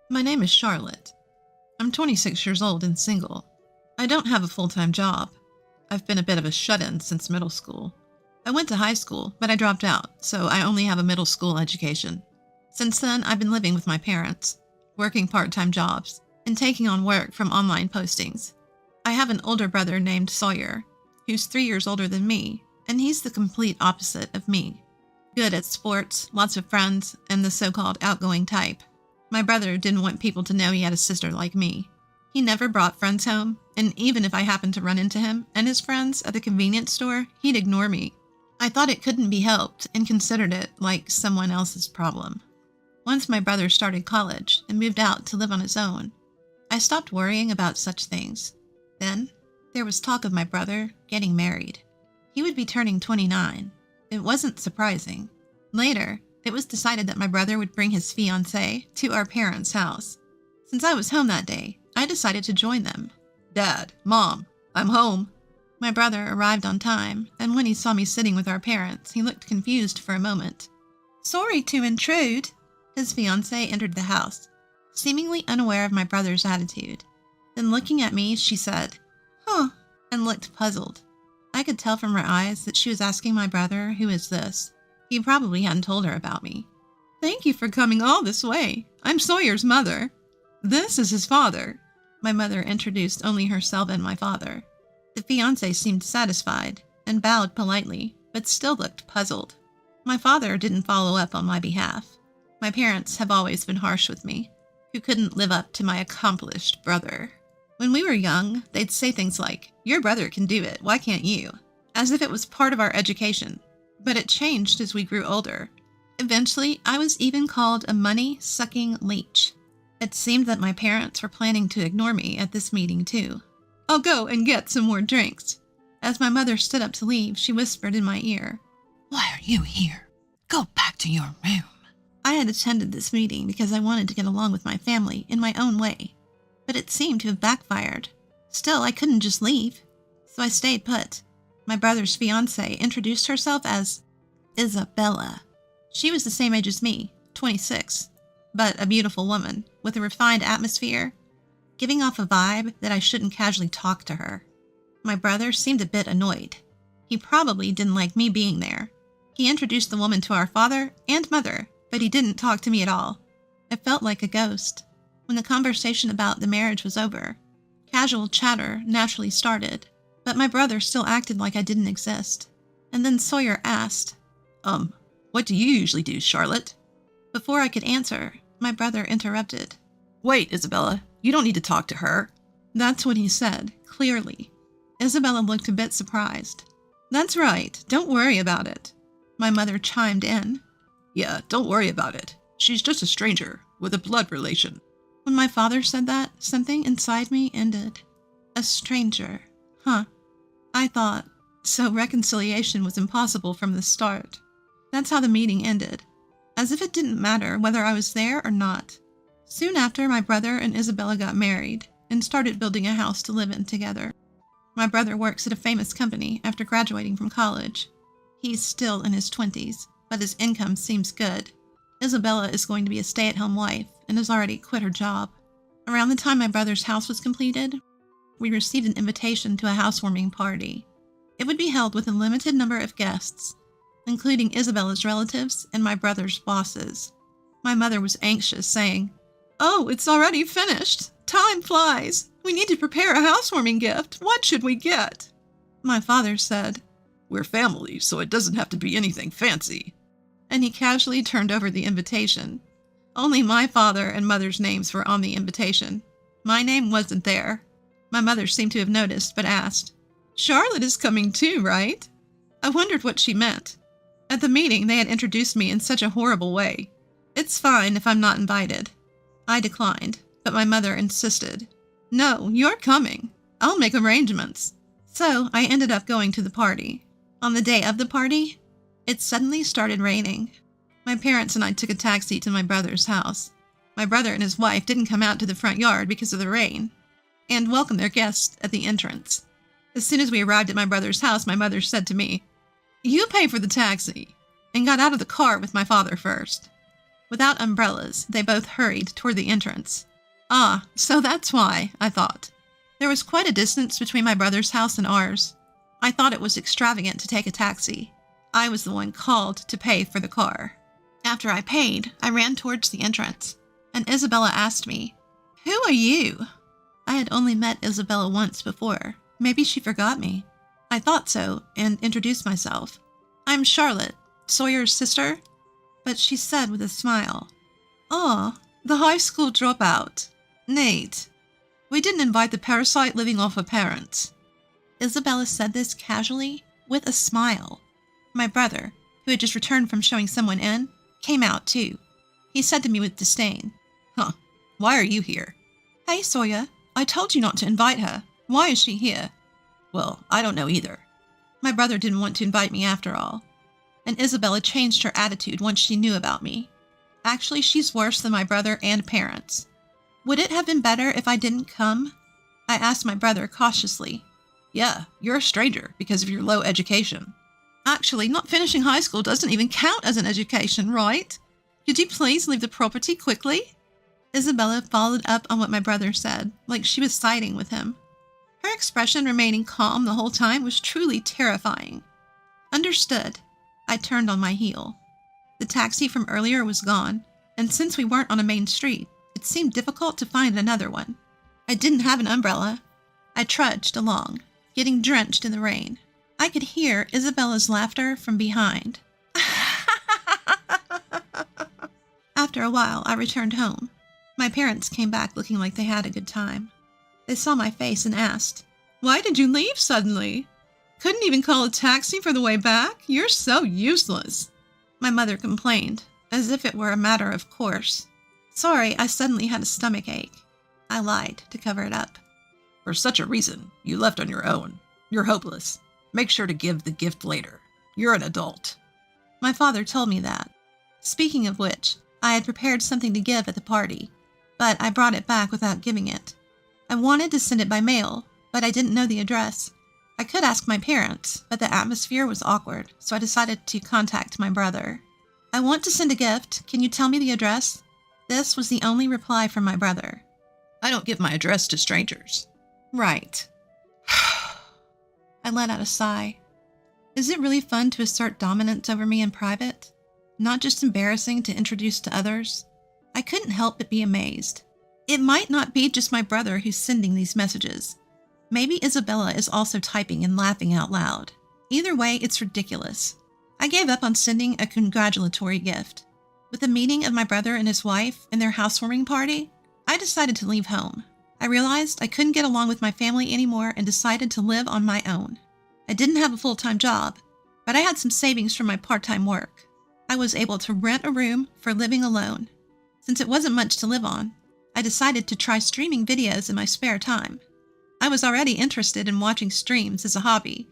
My name is Charlotte. I'm 26 years old and single. I don't have a full-time job. I've been a bit of a shut-in since middle school. I went to high school, but I dropped out, so I only have a middle school education. Since then, I've been living with my parents, working part-time jobs, and taking on work from online postings. I have an older brother named Sawyer, who's 3 years older than me, and he's the complete opposite of me. Good at sports, lots of friends, and the so-called outgoing type. My brother didn't want people to know he had a sister like me. He never brought friends home, and even if I happened to run into him and his friends at the convenience store, he'd ignore me. I thought it couldn't be helped and considered it like someone else's problem. Once my brother started college and moved out to live on his own, I stopped worrying about such things. Then, there was talk of my brother getting married. He would be turning 29. It wasn't surprising. Later, it was decided that my brother would bring his fiancée to our parents' house. Since I was home that day, I decided to join them. "Dad, Mom, I'm home." My brother arrived on time, and when he saw me sitting with our parents, he looked confused for a moment. "Sorry to intrude." His fiancée entered the house, seemingly unaware of my brother's attitude. Then looking at me, she said, "Huh," and looked puzzled. I could tell from her eyes that she was asking my brother, "Who is this?" He probably hadn't told her about me. "Thank you for coming all this way. I'm Sawyer's mother. This is his father." My mother introduced only herself and my father. The fiancé seemed satisfied and bowed politely, but still looked puzzled. My father didn't follow up on my behalf. My parents have always been harsh with me, who couldn't live up to my accomplished brother. When we were young, they'd say things like, "Your brother can do it, why can't you?" As if it was part of our education. But it changed as we grew older. Eventually, I was even called a money-sucking leech. It seemed that my parents were planning to ignore me at this meeting too. "I'll go and get some more drinks." As my mother stood up to leave, she whispered in my ear, "Why are you here? Go back to your room." I had attended this meeting because I wanted to get along with my family in my own way, but it seemed to have backfired. Still, I couldn't just leave, so I stayed put. My brother's fiancée introduced herself as Isabella. She was the same age as me, 26, but a beautiful woman with a refined atmosphere, giving off a vibe that I shouldn't casually talk to her. My brother seemed a bit annoyed. He probably didn't like me being there. He introduced the woman to our father and mother, but he didn't talk to me at all. I felt like a ghost. When the conversation about the marriage was over, casual chatter naturally started, but my brother still acted like I didn't exist. And then Sawyer asked, What do you usually do, Charlotte?" Before I could answer, my brother interrupted. "Wait, Isabella, you don't need to talk to her." That's what he said, clearly. Isabella looked a bit surprised. "That's right, don't worry about it." My mother chimed in. "Yeah, don't worry about it. She's just a stranger with a blood relation." When my father said that, something inside me ended. A stranger. Huh. I thought, so reconciliation was impossible from the start. That's how the meeting ended, as if it didn't matter whether I was there or not. Soon after, my brother and Isabella got married and started building a house to live in together. My brother works at a famous company after graduating from college. He's still in his 20s, but his income seems good. Isabella is going to be a stay-at-home wife and has already quit her job. Around the time my brother's house was completed, we received an invitation to a housewarming party. It would be held with a limited number of guests, including Isabella's relatives and my brother's bosses. My mother was anxious, saying, "Oh, it's already finished. Time flies. We need to prepare a housewarming gift. What should we get?" My father said, "We're family, so it doesn't have to be anything fancy." And he casually turned over the invitation. Only my father and mother's names were on the invitation. My name wasn't there. My mother seemed to have noticed, but asked, "Charlotte is coming too, right?" I wondered what she meant. At the meeting, they had introduced me in such a horrible way. "It's fine if I'm not invited." I declined, but my mother insisted. "No, you're coming. I'll make arrangements." So I ended up going to the party. On the day of the party, it suddenly started raining. My parents and I took a taxi to my brother's house. My brother and his wife didn't come out to the front yard because of the rain, and welcomed their guests at the entrance. As soon as we arrived at my brother's house, my mother said to me, "You pay for the taxi," and got out of the car with my father first. Without umbrellas, they both hurried toward the entrance. Ah, so that's why, I thought. There was quite a distance between my brother's house and ours. I thought it was extravagant to take a taxi. I was the one called to pay for the car. After I paid, I ran towards the entrance, and Isabella asked me, "Who are you?" I had only met Isabella once before. Maybe she forgot me. I thought so, and introduced myself. "I'm Charlotte, Sawyer's sister." But she said with a smile, "Oh, the high school dropout. Neat. We didn't invite the parasite living off her parents." Isabella said this casually, with a smile. My brother, who had just returned from showing someone in, came out too. He said to me with disdain, "Huh, why are you here?" "Hey, Sawyer, I told you not to invite her. Why is she here?" "Well, I don't know either." My brother didn't want to invite me after all. And Isabella changed her attitude once she knew about me. Actually, she's worse than my brother and parents. Would it have been better if I didn't come? I asked my brother cautiously. "Yeah, you're a stranger because of your low education." "Actually, not finishing high school doesn't even count as an education, right? Could you please leave the property quickly?" Isabella followed up on what my brother said, like she was siding with him. Her expression remaining calm the whole time was truly terrifying. Understood. I turned on my heel. The taxi from earlier was gone, and since we weren't on a main street, it seemed difficult to find another one. I didn't have an umbrella. I trudged along, getting drenched in the rain. I could hear Isabella's laughter from behind. After a while, I returned home. My parents came back looking like they had a good time. They saw my face and asked, "Why did you leave suddenly? Couldn't even call a taxi for the way back? You're so useless." My mother complained, as if it were a matter of course. Sorry, I suddenly had a stomach ache. I lied to cover it up. "For such a reason, you left on your own. You're hopeless. Make sure to give the gift later. You're an adult." My father told me that. Speaking of which, I had prepared something to give at the party, but I brought it back without giving it. I wanted to send it by mail, but I didn't know the address. I could ask my parents, but the atmosphere was awkward, so I decided to contact my brother. "I want to send a gift. Can you tell me the address?" This was the only reply from my brother. "I don't give my address to strangers." "Right." I let out a sigh. Is it really fun to assert dominance over me in private? Not just embarrassing to introduce to others? I couldn't help but be amazed. It might not be just my brother who's sending these messages. Maybe Isabella is also typing and laughing out loud. Either way, it's ridiculous. I gave up on sending a congratulatory gift. With the meeting of my brother and his wife and their housewarming party, I decided to leave home. I realized I couldn't get along with my family anymore and decided to live on my own. I didn't have a full-time job, but I had some savings from my part-time work. I was able to rent a room for living alone. Since it wasn't much to live on, I decided to try streaming videos in my spare time. I was already interested in watching streams as a hobby,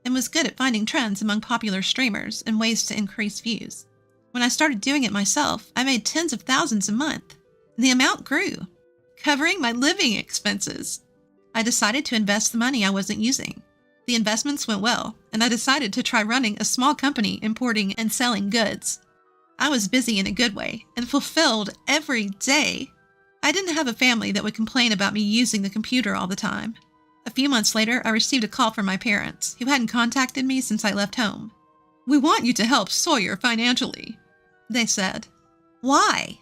and was good at finding trends among popular streamers and ways to increase views. When I started doing it myself, I made tens of thousands a month, and the amount grew, covering my living expenses. I decided to invest the money I wasn't using. The investments went well, and I decided to try running a small company importing and selling goods. I was busy in a good way and fulfilled every day. I didn't have a family that would complain about me using the computer all the time. A few months later, I received a call from my parents, who hadn't contacted me since I left home. "We want you to help Sawyer financially," they said. "Why?"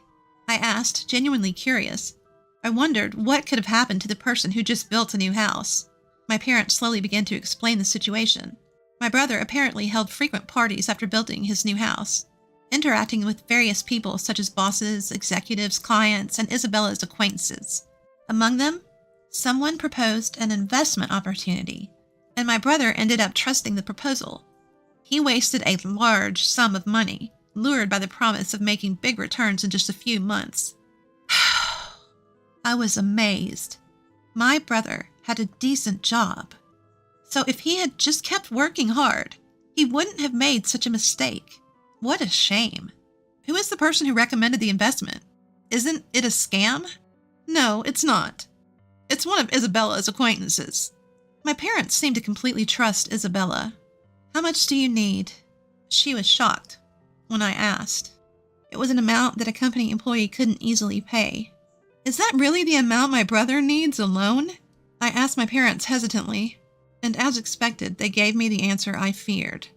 I asked, genuinely curious. I wondered what could have happened to the person who just built a new house. My parents slowly began to explain the situation. My brother apparently held frequent parties after building his new house, interacting with various people such as bosses, executives, clients, and Isabella's acquaintances. Among them, someone proposed an investment opportunity, and my brother ended up trusting the proposal. He wasted a large sum of money, lured by the promise of making big returns in just a few months. I was amazed. My brother had a decent job. So if he had just kept working hard, he wouldn't have made such a mistake. What a shame. Who is the person who recommended the investment? Isn't it a scam? No, it's not. It's one of Isabella's acquaintances. My parents seemed to completely trust Isabella. "How much do you need?" She was shocked when I asked. It was an amount that a company employee couldn't easily pay. Is that really the amount my brother needs alone? I asked my parents hesitantly, and as expected, they gave me the answer I feared.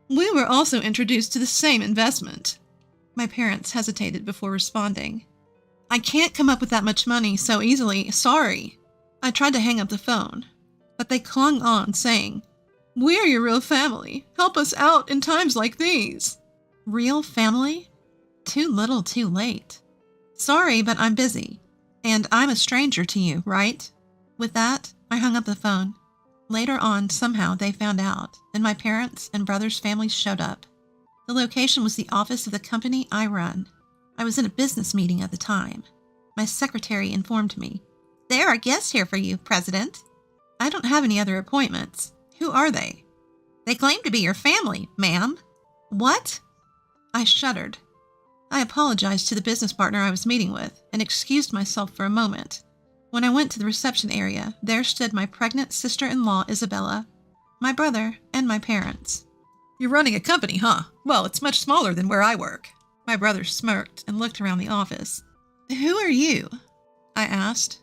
We were also introduced to the same investment. My parents hesitated before responding. I can't come up with that much money so easily, sorry. I tried to hang up the phone, but they clung on, saying, We're your real family. Help us out in times like these. Real family? Too little, too late. Sorry, but I'm busy, and I'm a stranger to you, right? With that, I hung up the phone. Later on, somehow, they found out, and my parents and brother's families showed up. The location was the office of the company I run. I was in a business meeting at the time. My secretary informed me, There are guests here for you, President. I don't have any other appointments. Who are they? They claim to be your family, ma'am. What? I shuddered. I apologized to the business partner I was meeting with and excused myself for a moment. When I went to the reception area, there stood my pregnant sister-in-law, Isabella, my brother, and my parents. You're running a company, huh? Well, it's much smaller than where I work. My brother smirked and looked around the office. Who are you? I asked,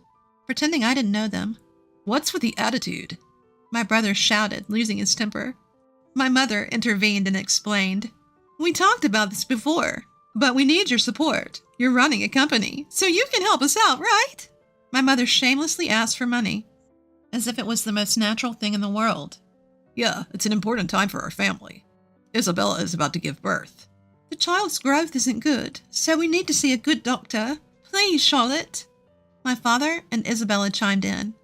pretending I didn't know them. What's with the attitude? My brother shouted, losing his temper. My mother intervened and explained, We talked about this before, but we need your support. You're running a company, so you can help us out, right? My mother shamelessly asked for money, as if it was the most natural thing in the world. Yeah, it's an important time for our family. Isabella is about to give birth. The child's growth isn't good, so we need to see a good doctor. Please, Charlotte. My father and Isabella chimed in,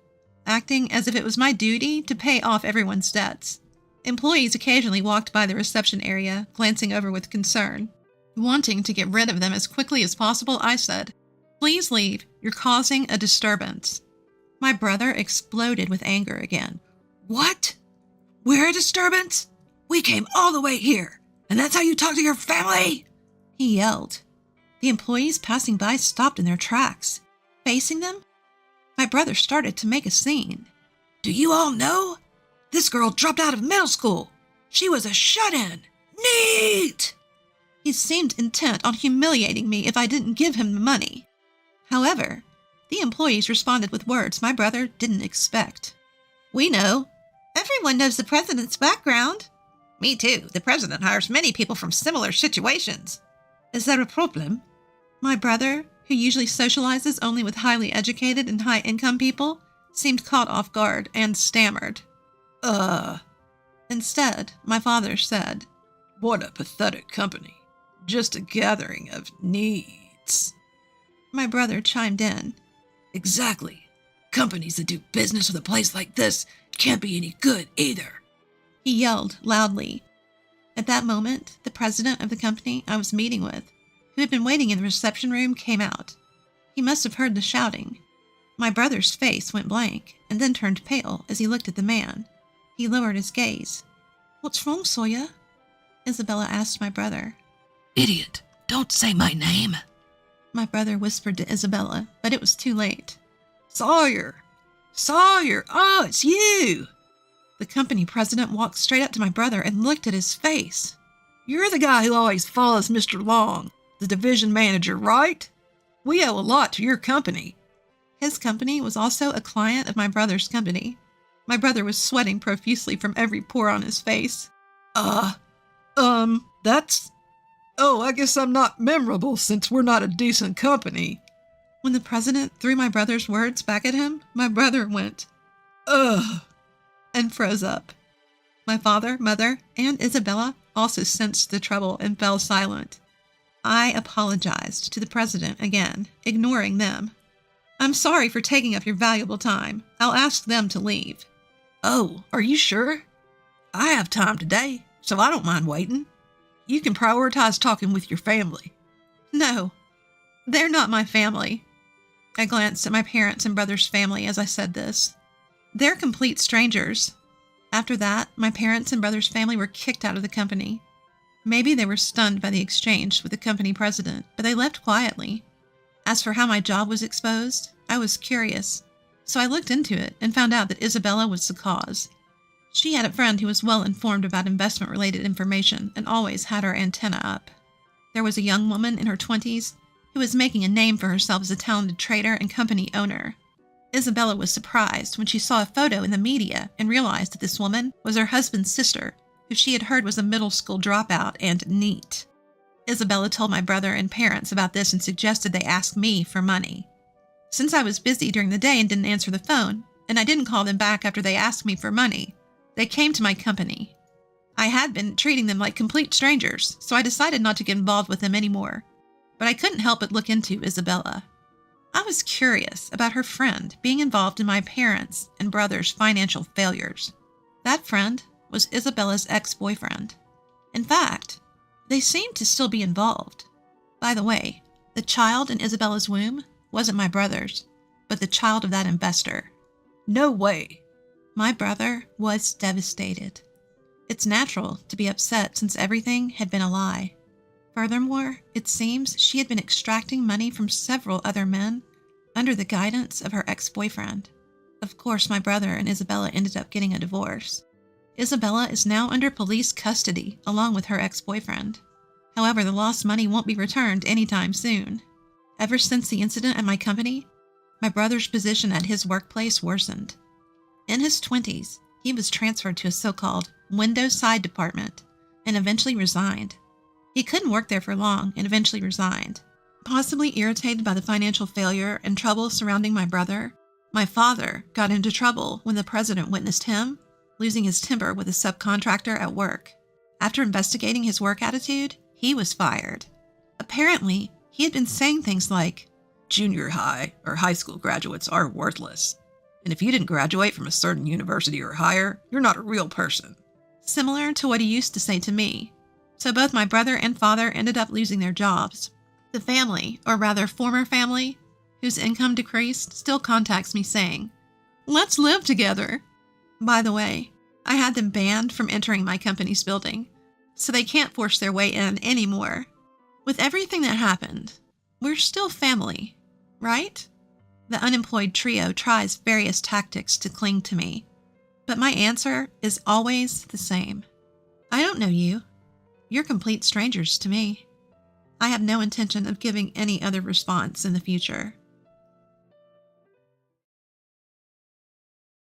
acting as if it was my duty to pay off everyone's debts. Employees occasionally walked by the reception area, glancing over with concern. Wanting to get rid of them as quickly as possible, I said, Please leave. You're causing a disturbance. My brother exploded with anger again. What? We're a disturbance? We came all the way here, and that's how you talk to your family? He yelled. The employees passing by stopped in their tracks. Facing them, my brother started to make a scene. Do you all know? This girl dropped out of middle school. She was a shut-in. Neat! He seemed intent on humiliating me if I didn't give him the money. However, the employees responded with words my brother didn't expect. We know. Everyone knows the president's background. Me too. The president hires many people from similar situations. Is there a problem? My brother, who usually socializes only with highly educated and high-income people, seemed caught off guard and stammered. Instead, my father said, What a pathetic company. Just a gathering of needs. My brother chimed in. Exactly. Companies that do business with a place like this can't be any good either. He yelled loudly. At that moment, the president of the company I was meeting with, who had been waiting in the reception room, came out. He must have heard the shouting. My brother's face went blank and then turned pale as he looked at the man. He lowered his gaze. What's wrong, Sawyer? Isabella asked my brother. Idiot, don't say my name. My brother whispered to Isabella, but it was too late. Sawyer! Sawyer! Oh, it's you! The company president walked straight up to my brother and looked at his face. You're the guy who always follows Mr. Long, the division manager, right? We owe a lot to your company. His company was also a client of my brother's company. My brother was sweating profusely from every pore on his face. That's... Oh, I guess I'm not memorable since we're not a decent company. When the president threw my brother's words back at him, my brother went, Ugh, and froze up. My father, mother, and Isabella also sensed the trouble and fell silent. I apologized to the president again, ignoring them. I'm sorry for taking up your valuable time. I'll ask them to leave. Oh, are you sure? I have time today, so I don't mind waiting. You can prioritize talking with your family. No, they're not my family. I glanced at my parents' and brother's family as I said this. They're complete strangers. After that, my parents and brother's family were kicked out of the company. Maybe they were stunned by the exchange with the company president, but they left quietly. As for how my job was exposed, I was curious, so I looked into it and found out that Isabella was the cause. She had a friend who was well informed about investment-related information and always had her antenna up. There was a young woman in her 20s who was making a name for herself as a talented trader and company owner. Isabella was surprised when she saw a photo in the media and realized that this woman was her husband's sister, who she had heard was a middle school dropout and neat. Isabella told my brother and parents about this and suggested they ask me for money. Since I was busy during the day and didn't answer the phone, and I didn't call them back after they asked me for money, they came to my company. I had been treating them like complete strangers, so I decided not to get involved with them anymore. But I couldn't help but look into Isabella. I was curious about her friend being involved in my parents' and brother's financial failures. That friend was Isabella's ex-boyfriend. In fact, they seemed to still be involved. By the way, the child in Isabella's womb wasn't my brother's, but the child of that investor. No way. My brother was devastated. It's natural to be upset since everything had been a lie. Furthermore, it seems she had been extracting money from several other men under the guidance of her ex-boyfriend. Of course, my brother and Isabella ended up getting a divorce. Isabella is now under police custody along with her ex-boyfriend. However, the lost money won't be returned anytime soon. Ever since the incident at my company, my brother's position at his workplace worsened. In his 20s, he was transferred to a so-called window side department and eventually resigned. He couldn't work there for long and eventually resigned. Possibly irritated by the financial failure and trouble surrounding my brother, my father got into trouble when the president witnessed him losing his temper with a subcontractor at work. After investigating his work attitude, he was fired. Apparently, he had been saying things like, "Junior high or high school graduates are worthless. And if you didn't graduate from a certain university or higher, you're not a real person." Similar to what he used to say to me. So both my brother and father ended up losing their jobs. The family, or rather former family, whose income decreased, still contacts me saying, "Let's live together." By the way, I had them banned from entering my company's building, so they can't force their way in anymore. With everything that happened, we're still family, right? The unemployed trio tries various tactics to cling to me, but my answer is always the same. I don't know you. You're complete strangers to me. I have no intention of giving any other response in the future.